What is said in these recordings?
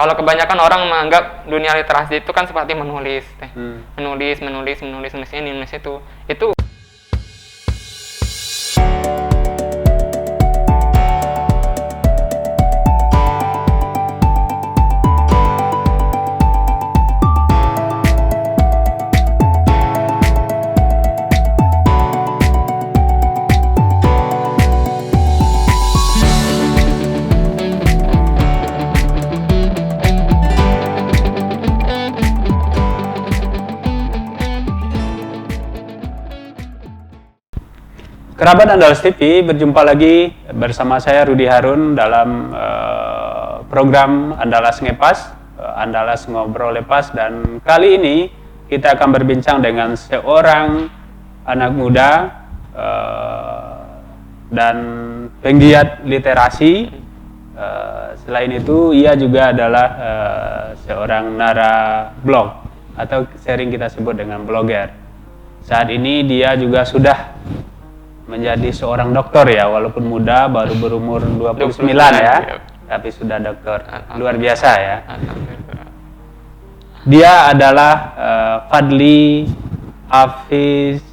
Kalau kebanyakan orang menganggap dunia literasi itu kan seperti menulis, menulis ini Indonesia itu Kerabat Andalas TV, berjumpa lagi bersama saya Rudi Harun dalam program Andalas Ngepas, Andalas Ngobrol Lepas, dan kali ini kita akan berbincang dengan seorang anak muda dan penggiat literasi. Selain itu, ia juga adalah seorang narablog atau sering kita sebut dengan blogger. Saat ini dia juga sudah menjadi seorang dokter ya, walaupun muda, baru berumur 29 ya, tapi sudah dokter. Luar biasa ya. Dia adalah Fadli Hafiz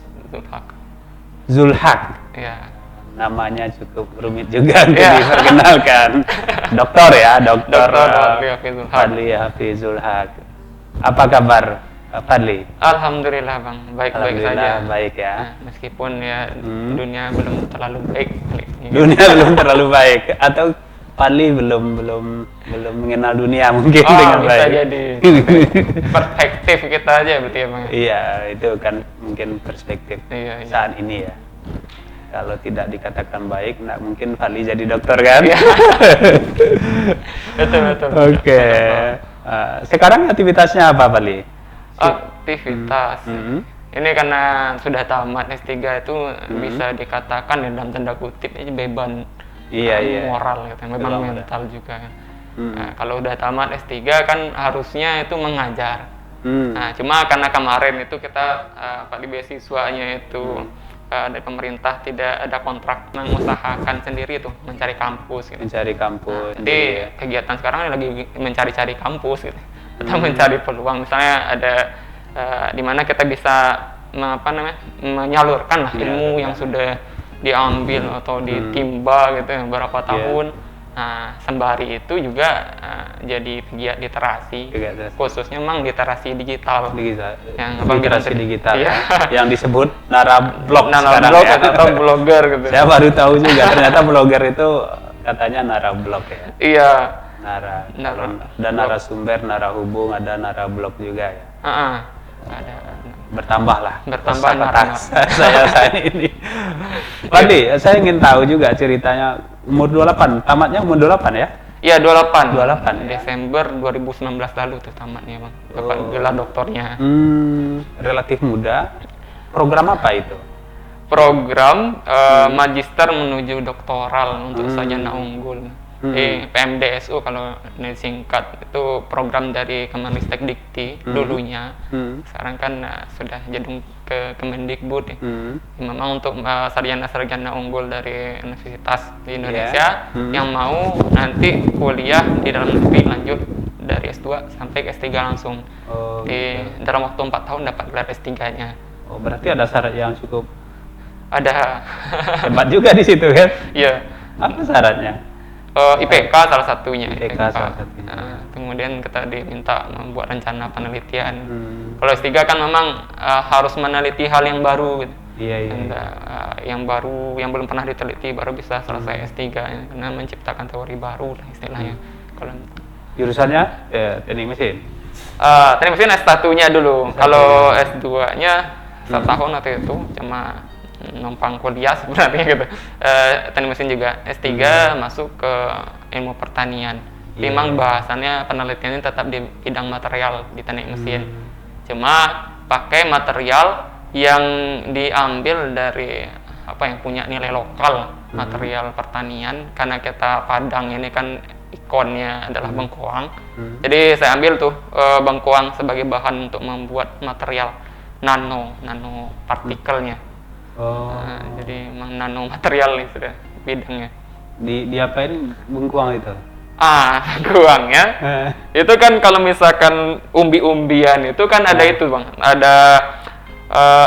Zulhaq. ya. Namanya cukup rumit juga untuk diperkenalkan. Dokter ya, dokter Fadli Hafiz Zulhaq. Apa kabar Fadli? Alhamdulillah Bang, baik-baik saja. Baik ya. Nah, meskipun ya dunia belum terlalu baik. Dunia belum terlalu baik, atau Fadli belum mengenal dunia mungkin dengan bisa baik. Jadi perspektif kita aja berarti ya Bang. Iya, itu kan mungkin perspektif Iya. saat ini ya. Kalau tidak dikatakan baik, nggak mungkin Fadli jadi dokter kan? Iya. Betul. Oke. Sekarang aktivitasnya apa Fadli? Aktivitas. Ini karena sudah tamat S3 itu bisa dikatakan ya, dalam tanda kutip ini beban moral gitu, beban mental juga. Nah, kalau udah tamat S3 kan harusnya itu mengajar. Nah, cuma karena kemarin itu kita Pak di beasiswanya itu dari pemerintah tidak ada kontrak, mengusahakan sendiri tuh mencari kampus gitu. Mencari kampus. Jadi kegiatan sekarang lagi mencari-cari kampus gitu. Atau mencari peluang, misalnya ada di mana kita bisa menyalurkan lah ilmu yang sudah diambil atau ditimba gitu beberapa tahun. Nah, sembari itu juga jadi pegiat literasi, khususnya memang literasi digital. Yang literasi digital ya. Yang disebut narablog atau blogger gitu. Saya baru tahu juga ternyata blogger itu katanya narablog ya. Iya. Ada narasumber, narahubung, ada narablog juga ya. Ada. Bertambah saya ini. Fadli, saya ingin tahu juga ceritanya umur 28, tamatnya umur 28 ya? Iya, 28 ya? Desember 2019 lalu tuh tamatnya Bang. Dapat gelar doktornya. Relatif muda. Program apa itu? Program magister menuju doktoral untuk sarjana unggul. PMDSU kalau disingkat, itu program dari Kemenristek Dikti dulunya. Sekarang kan sudah jadung ke Kemendikbud ya. Memang untuk sarjana-sarjana unggul dari universitas di Indonesia yang mau nanti kuliah di dalam negeri lanjut dari S2 sampai ke S3 langsung. Dalam waktu 4 tahun dapat gelar S3-nya. Oh, berarti ada syarat yang cukup ada. Hebat juga di situ kan? Iya. Apa syaratnya? IPK salah satunya. Kemudian kita diminta membuat rencana penelitian. Kalau S3 kan memang harus meneliti hal yang baru gitu. Yang baru, yang belum pernah diteliti baru bisa selesai S3 ya, karena menciptakan teori baru lah istilahnya. Kalau jurusannya teknik mesin. Teknik mesin S1-nya dulu. Kalau S2-nya setahun atau itu cuma numpang kuliah sebenarnya gitu. Teknik mesin juga. S3 masuk ke ilmu pertanian. Memang bahasannya penelitiannya tetap di bidang material di teknik mesin. Cuma pakai material yang diambil dari yang punya nilai lokal, material pertanian, karena kita Padang ini kan ikonnya adalah bengkoang. Jadi saya ambil tuh bengkoang sebagai bahan untuk membuat material nano partikelnya. Jadi memang nano material nih sudah bidangnya. Diapain bengkoang itu? Guangnya itu kan kalau misalkan umbi-umbian itu kan ada itu bang, ada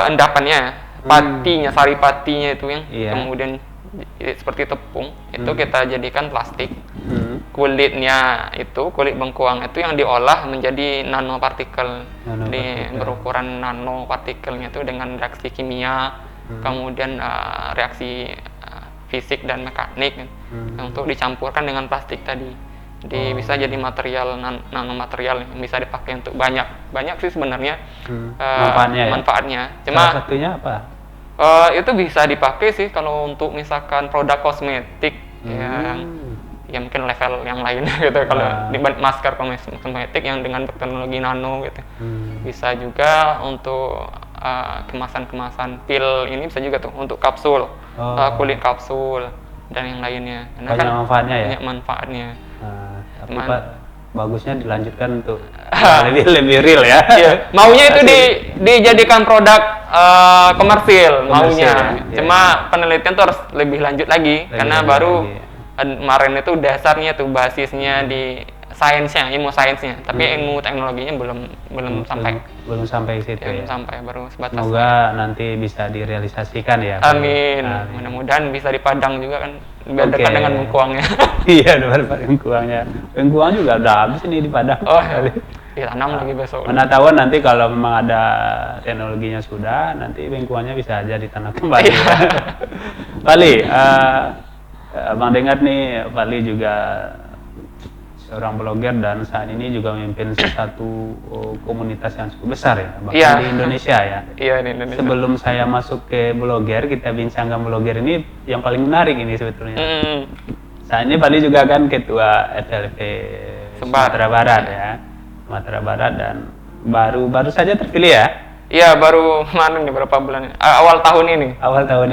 endapannya, patinya, sari patinya itu yang kemudian seperti tepung itu kita jadikan plastik. Kulitnya itu, kulit bengkuang itu yang diolah menjadi nanopartikel, berukuran nanopartikelnya itu dengan reaksi kimia, kemudian reaksi fisik dan mekanik untuk dicampurkan dengan plastik tadi. Bisa jadi material nanomaterial yang bisa dipakai untuk banyak sih sebenarnya manfaatnya. Cuma salah satunya apa? Itu bisa dipakai sih kalau untuk misalkan produk kosmetik ya mungkin level yang lain gitu. Kalau di masker kosmetik yang dengan teknologi nano gitu. Bisa juga untuk kemasan-kemasan pil ini, bisa juga tuh untuk kapsul, kulit kapsul dan yang lainnya. Karena banyak manfaatnya ya. Banyak manfaatnya. Tapi Pak, bagusnya dilanjutkan untuk lebih real ya. Iya. Maunya itu dijadikan produk komersil maunya. Ya. Cuma penelitian tuh harus lebih lanjut lagi karena baru kemarin itu dasarnya tuh basisnya di sainsnya, ilmu sainsnya, tapi ilmu teknologinya belum sampai ke situ ya. Sampai, baru sebatas. Semoga nanti bisa direalisasikan ya. Amin. Mudah-mudahan bisa di Padang juga kan, biar dekat dengan bengkuangnya. Iya, dekat bengkuangnya. Bengkuang juga udah habis ini di Padang. Ditanam lagi besok. Mana tahu nanti kalau memang ada teknologinya sudah, nanti bengkuangnya bisa aja ditanam kembali. Pali, Bang dengar nih, Pali juga seorang blogger dan saat ini juga memimpin satu komunitas yang cukup besar ya, bahkan di Indonesia ya. Iya, di Indonesia. Sebelum saya masuk ke blogger, kita bincangkan blogger ini yang paling menarik ini sebetulnya. Saat ini Pali juga kan ketua FLP Sumatera Barat ya, Sumatera Barat, dan baru saja terpilih ya. Iya, baru kemarin nih, berapa bulan? Awal tahun ini. Awal tahun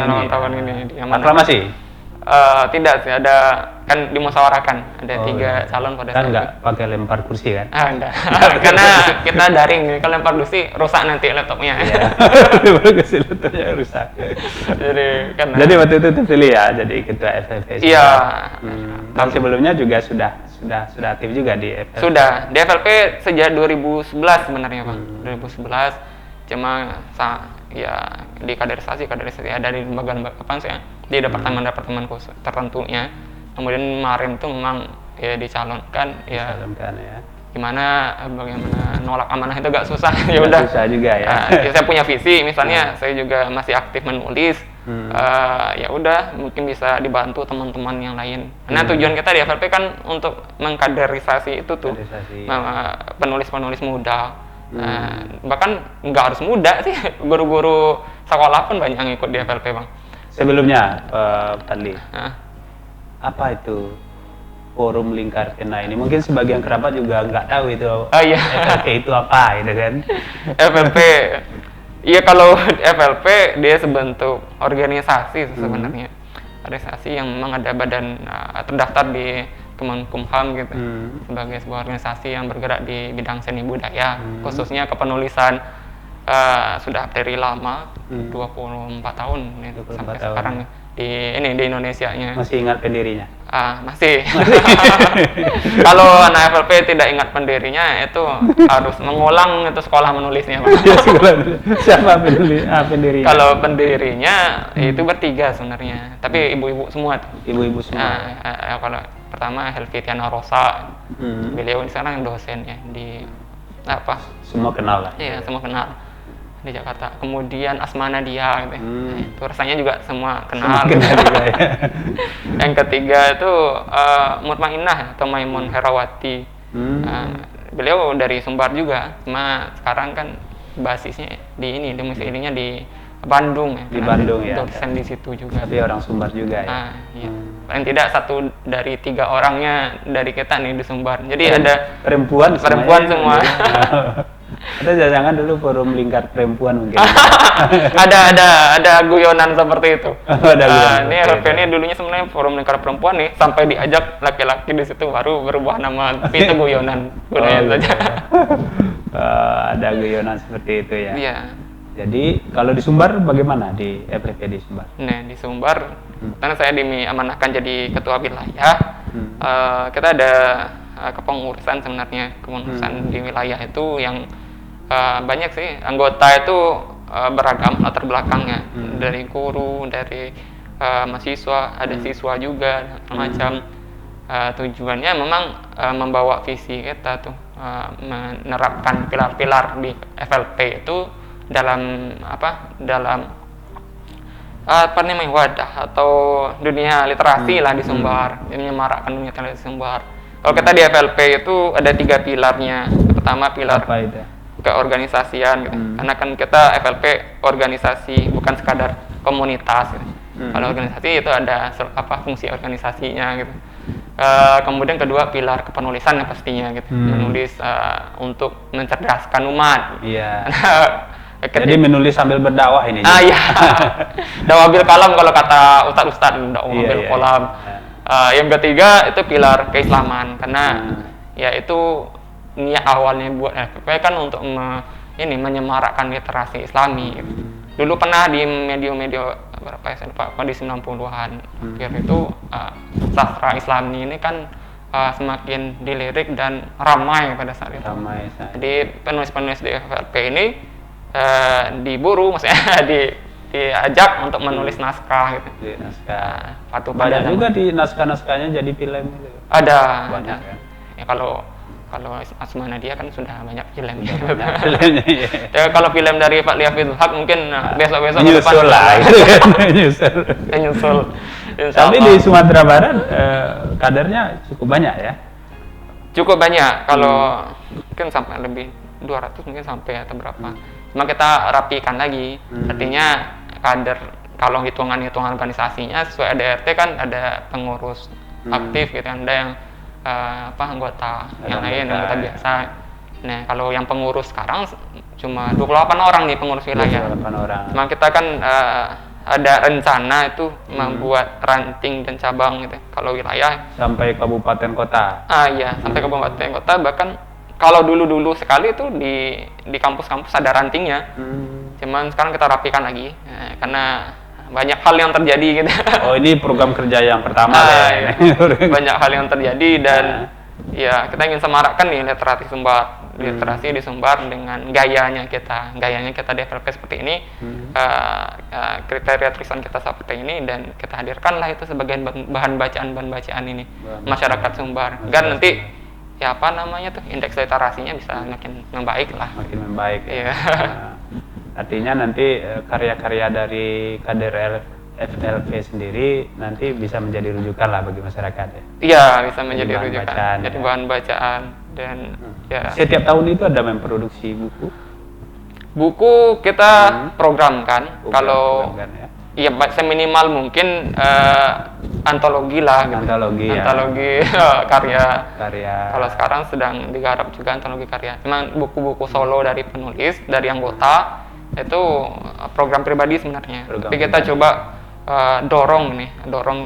ini. Aklamasi? Tidak sih, ada kan dimusyawarahkan, ada 3 calon pada kan nggak pakai lempar kursi kan? Enggak. Karena kita daring, kalau lempar kursi rusak nanti laptopnya. Iya. Lempar kursi laptopnya rusak. Jadi waktu itu terpilih ya jadi ketua FLP. Iya. Dan sebelumnya juga sudah aktif juga di FLP. Sudah di FLP sejak 2011 sebenarnya Bang. 2011 cuma ya di kaderisasi ada di lembaga apa sih ya, di departemen khusus tertentunya. Kemudian kemarin itu memang ya dicalonkan ya. Bagaimana nolak amanah itu agak susah. Ya udah. Susah juga ya. Saya punya visi, misalnya saya juga masih aktif menulis. Ya udah, mungkin bisa dibantu teman-teman yang lain. Karena tujuan kita di FLP kan untuk mengkaderisasi itu tuh, penulis-penulis muda. Bahkan nggak harus muda sih, guru-guru sekolah pun banyak yang ikut di FLP Bang. Sebelumnya Fadli, apa itu Forum Lingkar Pena ini? Mungkin sebagian kerabat juga nggak tahu itu FLP itu apa gitu kan. FLP, iya kalau FLP dia sebentuk organisasi sebenarnya. Organisasi yang memang ada badan terdaftar di Kemenkumham gitu, sebagai sebuah organisasi yang bergerak di bidang seni budaya, khususnya kepenulisan. Sudah dari lama, 24 tahun sampai sekarang di Indonesia-nya. Masih ingat pendirinya? Masih. Kalau anak FLP tidak ingat pendirinya, itu harus mengulang itu sekolah menulisnya. Siapa pendirinya? Kalau pendirinya itu bertiga sebenarnya, tapi ibu-ibu semua. Ibu-ibu semua. Kalau pertama Helvitiana Rosa, beliau sekarang dosen ya di apa? Semua kenal lah. Iya, semua kenal di Jakarta. Kemudian Asmana Dia gitu. Itu rasanya juga semua kenal. Juga, ya. Yang ketiga itu Mutmainah atau Maimun Herawati. Beliau dari Sumbar juga, cuma sekarang kan basisnya di domisilinya di Bandung ya. Di Bandung ya. Dosen di situ juga. Tapi orang Sumbar juga ya. Iya. Paling tidak 1 dari 3 orangnya dari kita nih di Sumbar. Jadi ada perempuan semua. Atau jangan dulu Forum Lingkar Perempuan mungkin. ada guyonan seperti itu. Ini FLP ini dulunya sebenarnya Forum Lingkar Perempuan nih, sampai diajak laki-laki di situ baru berubah nama. Tapi itu guyonan saja. Ada guyonan seperti itu ya. Iya. Jadi kalau di Sumbar bagaimana di FLP di Sumbar? Nah, di Sumbar, karena saya diamanahkan jadi ketua wilayah, kita ada kepengurusan sebenarnya, kepengurusan di wilayah itu yang banyak sih, anggota itu beragam latar belakangnya, dari guru, dari mahasiswa, ada siswa juga, macam tujuannya memang membawa visi kita tuh, menerapkan pilar-pilar di FLP itu dalam namanya wadah atau dunia literasi lah di Sumbar, menyemarakkan dunia literasi Sumbar. Kalau kita di FLP itu ada 3 pilarnya. Pertama pilar Apa itu? keorganisasian gitu. Karena kan kita FLP organisasi, bukan sekadar komunitas gitu. Kalau organisasi itu ada fungsi organisasinya gitu. Kemudian kedua pilar kepenulisan yang pastinya gitu. Menulis untuk mencerdaskan umat. Iya. Jadi menulis sambil berdakwah ini. Iya. Dakwah bil kalam kalau kata ustadz, dakwah bil kalam. Yang ketiga itu pilar keislaman, karena ya itu niat awalnya buat FLP kan untuk menyemarakkan literasi Islami gitu. Dulu pernah di media-media berapa ya, saya lupa, di 90-an itu sastra Islami ini kan semakin dilirik dan ramai pada saat itu. Jadi penulis-penulis di FLP ini diburu, maksudnya diajak untuk menulis naskah gitu. Naskah. Patuh Banyak pada juga di naskah-naskahnya jadi film itu. Ada. Banyak kan. Ya kalau Asma Nadia kan sudah banyak film. Filmnya, iya. Ya, kalau film dari Pak Liafidul Haq mungkin besok-besok ke depan nyusul lah. nyusul. Tapi di Sumatera Barat kadernya cukup banyak ya? Cukup banyak, kalau mungkin sampai lebih 200 mungkin sampai atau berapa. Cuma kita rapikan lagi, artinya kader kalau hitungan-hitungan organisasinya sesuai ADRT kan ada pengurus aktif gitu kan, ada yang anggota yang lain, anggota biasa. Nah, kalau yang pengurus sekarang cuma 28 orang nih pengurus wilayah. 28 orang. Cuma kita kan ada rencana itu membuat ranting dan cabang gitu. Kalau wilayah sampai kabupaten kota. Iya, sampai kabupaten kota, bahkan kalau dulu sekali itu di kampus-kampus ada rantingnya. Cuman sekarang kita rapikan lagi karena banyak hal yang terjadi gitu. Oh, ini program kerja yang pertama ya. Banyak hal yang terjadi dan ya kita ingin semarakkan nih literasi di Sumbar dengan gayanya kita di FLP seperti ini, kriteria tulisan kita seperti ini, dan kita hadirkanlah itu sebagai bahan bacaan ini masyarakat Sumbar, agar nanti ya indeks literasinya bisa makin membaik lah. Makin membaik. Iya. Artinya nanti karya-karya dari kader FLP sendiri nanti bisa menjadi rujukan lah bagi masyarakat ya? Iya, bisa menjadi rujukan, bacaan, jadi bahan bacaan. Dan ya, setiap tahun itu ada memproduksi buku kita programkan. Kalau iya seminimal mungkin antologi lah gitu. Antologi karya. Kalau sekarang sedang digarap juga antologi karya. Cuman buku-buku solo dari penulis, dari anggota itu program pribadi sebenarnya. Tapi kita coba dorong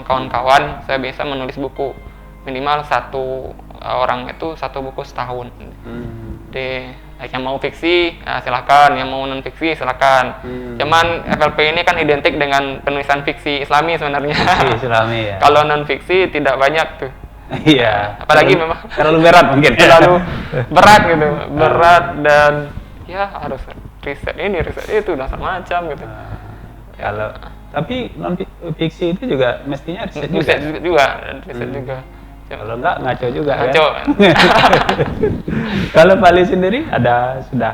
kawan-kawan saya bisa menulis buku minimal satu orang itu satu buku setahun. Yang mau fiksi silakan, yang mau non fiksi silakan. Cuman FLP ini kan identik dengan penulisan fiksi Islami sebenarnya. Islami ya. Kalau non fiksi tidak banyak tuh. Iya. Apalagi memang terlalu berat mungkin. Terlalu berat gitu, berat dan ya harus riset ini riset itu dan macam gitu. Kalau tapi non fiksi itu juga mestinya riset juga. Kalau enggak ngaco juga ngaco. Kan? Kalau Pali sendiri sudah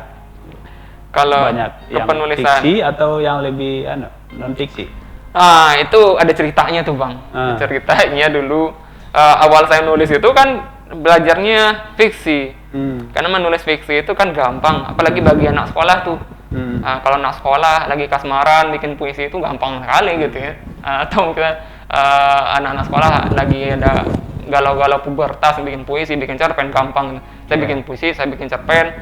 kalau banyak yang penulisan fiksi atau yang lebih non fiksi? Itu ada ceritanya tuh Bang. Ceritanya dulu awal saya nulis itu kan belajarnya fiksi. Karena menulis fiksi itu kan gampang, apalagi bagi anak sekolah tuh. Kalau anak sekolah lagi kasmaran bikin puisi itu gampang sekali gitu ya. Atau mungkin anak-anak sekolah lagi ada galau-galau pubertas bikin puisi, bikin cerpen gampang. Saya bikin puisi, saya bikin cerpen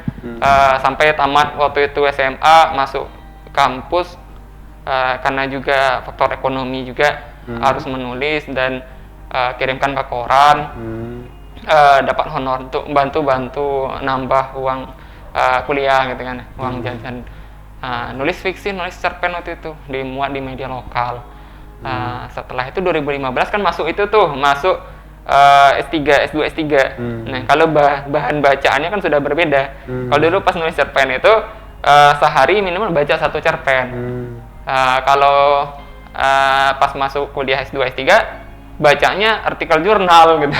sampai tamat waktu itu SMA, masuk kampus karena juga faktor ekonomi juga harus menulis dan kirimkan ke koran. Dapat honor untuk bantu nambah uang kuliah gitu kan, uang jajan. nulis fiksi, nulis cerpen waktu itu dimuat di media lokal. Setelah itu 2015 kan masuk S3, S2, S3. Nah, kalau bahan bacaannya kan sudah berbeda. Kalau dulu pas nulis cerpen itu sehari minimal baca 1 cerpen. Kalau pas masuk kuliah S2, S3 bacanya artikel jurnal gitu.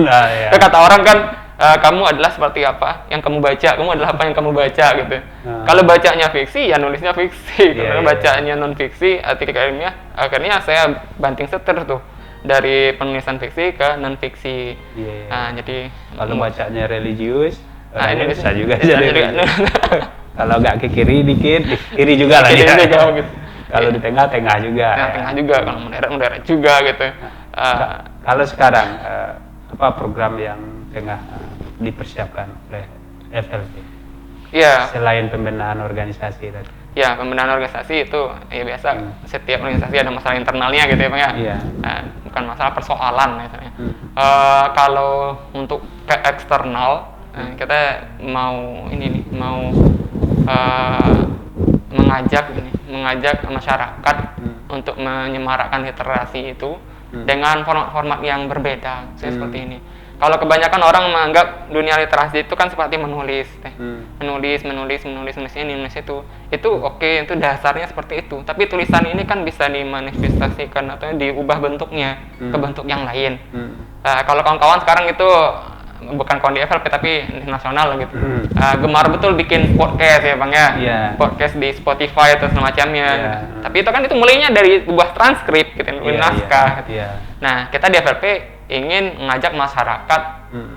Ya. Kata orang kan kamu adalah seperti apa yang kamu baca, kamu adalah apa yang kamu baca gitu. Kalau bacanya fiksi ya nulisnya fiksi, kalau bacanya non fiksi artikel ilmiah, akhirnya saya banting setir tuh dari penulisan fiksi ke non fiksi. Jadi kalau bacanya religius, ini bisa juga jadi. Kalau nggak ke kiri dikit, di kiri juga lah ya. Gitu. Kalau di tengah juga. Tengah juga, kalau mendarat juga gitu. Kalau sekarang apa program yang tengah dipersiapkan oleh FLP? Iya. Selain pembenahan organisasi tadi. Ya, pembenahan organisasi itu ya biasa. Setiap organisasi ada masalah internalnya gitu ya, Pak ya. Iya. Bukan masalah persoalan misalnya. Kalau untuk ke eksternal, kita mau mengajak masyarakat untuk menyemarakkan literasi itu dengan format-format yang berbeda, seperti ini. Kalau kebanyakan orang menganggap dunia literasi itu kan seperti menulis, menulis ini itu oke, itu dasarnya seperti itu. Tapi tulisan ini kan bisa dimanifestasikan atau diubah bentuknya ke bentuk yang lain. Kalau kawan-kawan sekarang itu bukan kawan di FLP tapi nasional gitu. Gemar betul bikin podcast ya Bang ya. Podcast di Spotify atau semacamnya. Tapi itu kan mulainya dari sebuah transkrip gitu, naskah. Nah, kita di FLP ingin mengajak masyarakat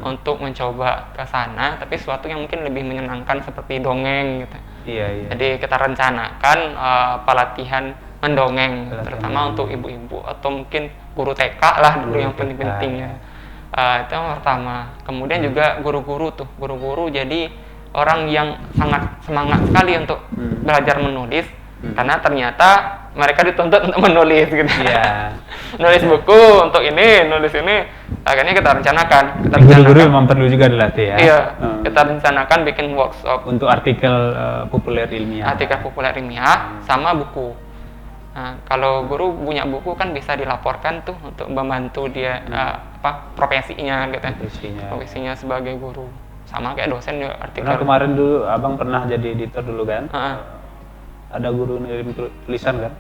untuk mencoba ke sana, tapi sesuatu yang mungkin lebih menyenangkan seperti dongeng gitu. Jadi kita rencanakan pelatihan mendongeng, terutama untuk ibu-ibu atau mungkin guru TK lah dulu yang penting-pentingnya. Itu yang pertama. Kemudian juga guru-guru jadi orang yang sangat semangat sekali untuk belajar menulis, karena ternyata mereka dituntut untuk menulis gitu. Nulis buku untuk nulis ini, akhirnya kita rencanakan. Guru-guru memang perlu juga dilatih ya. Iya, kita rencanakan bikin workshop untuk artikel populer ilmiah. Artikel populer ilmiah sama buku. Nah, kalau guru punya buku kan bisa dilaporkan tuh untuk membantu dia profesinya gitu. Profesinya sebagai guru. Sama kayak dosen juga artikel. Karena kemarin dulu Abang pernah jadi editor dulu kan? Ada guru ngirim tulisan kan?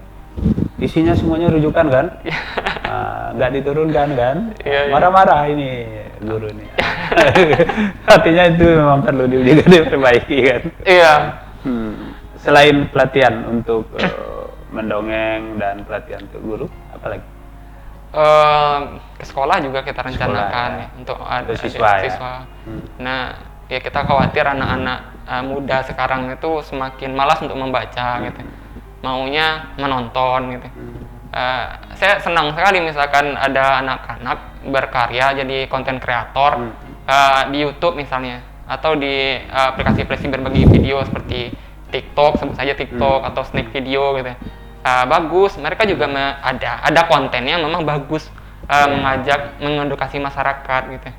Isinya semuanya rujukan kan? Nggak diturunkan kan? Marah-marah ini guru nih. Artinya itu memang perlu juga diperbaiki kan? Iya. Selain pelatihan untuk mendongeng dan pelatihan untuk guru, apa lagi? Ke sekolah juga kita rencanakan untuk ada siswa. Nah, ya kita khawatir anak-anak muda sekarang itu semakin malas untuk membaca gitu. Maunya menonton gitu. Saya senang sekali misalkan ada anak-anak berkarya jadi konten kreator di YouTube misalnya, atau di aplikasi-aplikasi berbagi video seperti TikTok, sebut saja TikTok atau Snack Video gitu. Bagus, mereka juga ada kontennya memang bagus, mengedukasi masyarakat gitu.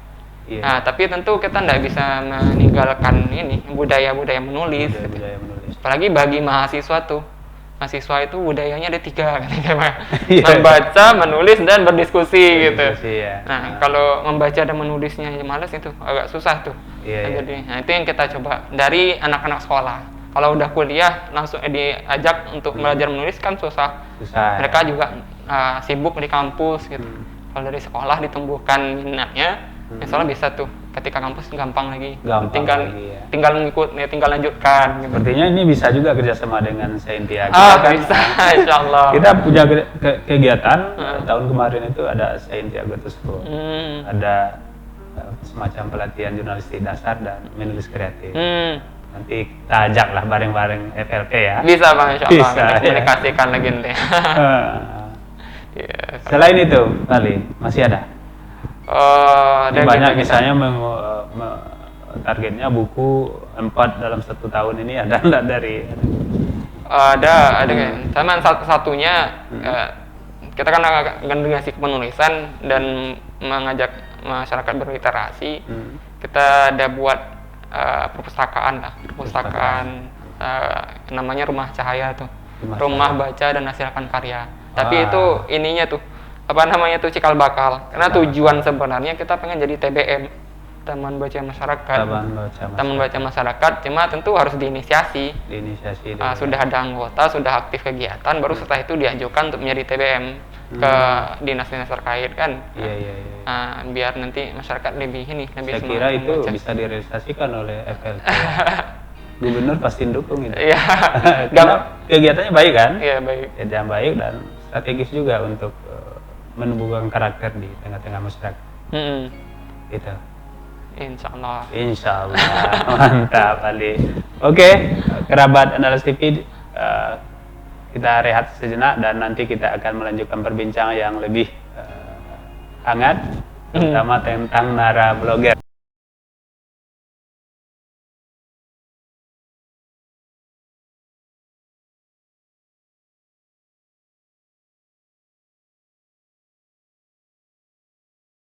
Tapi tentu kita tidak bisa meninggalkan budaya-budaya menulis. Apalagi bagi mahasiswa itu budayanya ada 3 membaca, menulis, dan berdiskusi gitu. Nah, kalau membaca dan menulisnya malas itu agak susah tuh. Jadi, itu yang kita coba dari anak-anak sekolah. Kalau udah kuliah langsung diajak untuk belajar menulis kan susah. Mereka juga sibuk di kampus gitu. Kalau dari sekolah ditumbuhkan minatnya, misalnya bisa tuh ketika kampus gampang lagi. Tinggal mengikut, tinggal lanjutkan. Gitu. Sepertinya ini bisa juga kerjasama dengan Saintia. Bisa, insya Allah. Kita punya kegiatan tahun kemarin itu ada Saintia Goto School. Ada semacam pelatihan jurnalistik dasar dan menulis kreatif. Nanti kita ajak lah bareng-bareng FLP ya. Bisa Bang, insya Allah. Kita komunikasikan lagi nanti. Selain itu, kali masih ada? Banyak misalnya targetnya buku 4 dalam 1 tahun ini ada enggak dari? Ada sama satunya kita kan akan ngasih penulisan dan mengajak masyarakat berliterasi. Kita ada buat perpustakaan namanya Rumah Cahaya tuh. Rumah Rumah Cahaya. Baca dan Hasilkan Karya. Tapi Ah. itu ininya tuh apa namanya tuh cikal bakal. Karena Cikal tujuan sebenarnya kita pengen jadi TBM, Taman Baca Masyarakat. Taman Baca Masyarakat, cuma tentu harus diinisiasi. Diinisiasi Sudah ada anggota, sudah aktif kegiatan, baru setelah itu diajukan untuk menjadi TBM ke dinas-dinas terkait kan. Iya, iya, iya. Biar nanti masyarakat lebih lebih Saya semangat kira itu membaca. bisa direalisasikan oleh FLT. Gubernur pasti dukung itu. Iya. Karena kegiatannya baik kan? Iya, baik. Kegiatan baik dan strategis juga untuk menumbuhkan karakter di tengah-tengah masyarakat. Gitu. Insya Allah. Insya Allah. Mantap Ali. Oke, kerabat Analis TV, kita rehat sejenak dan nanti kita akan melanjutkan perbincangan yang lebih hangat, terutama tentang Nara Blogger.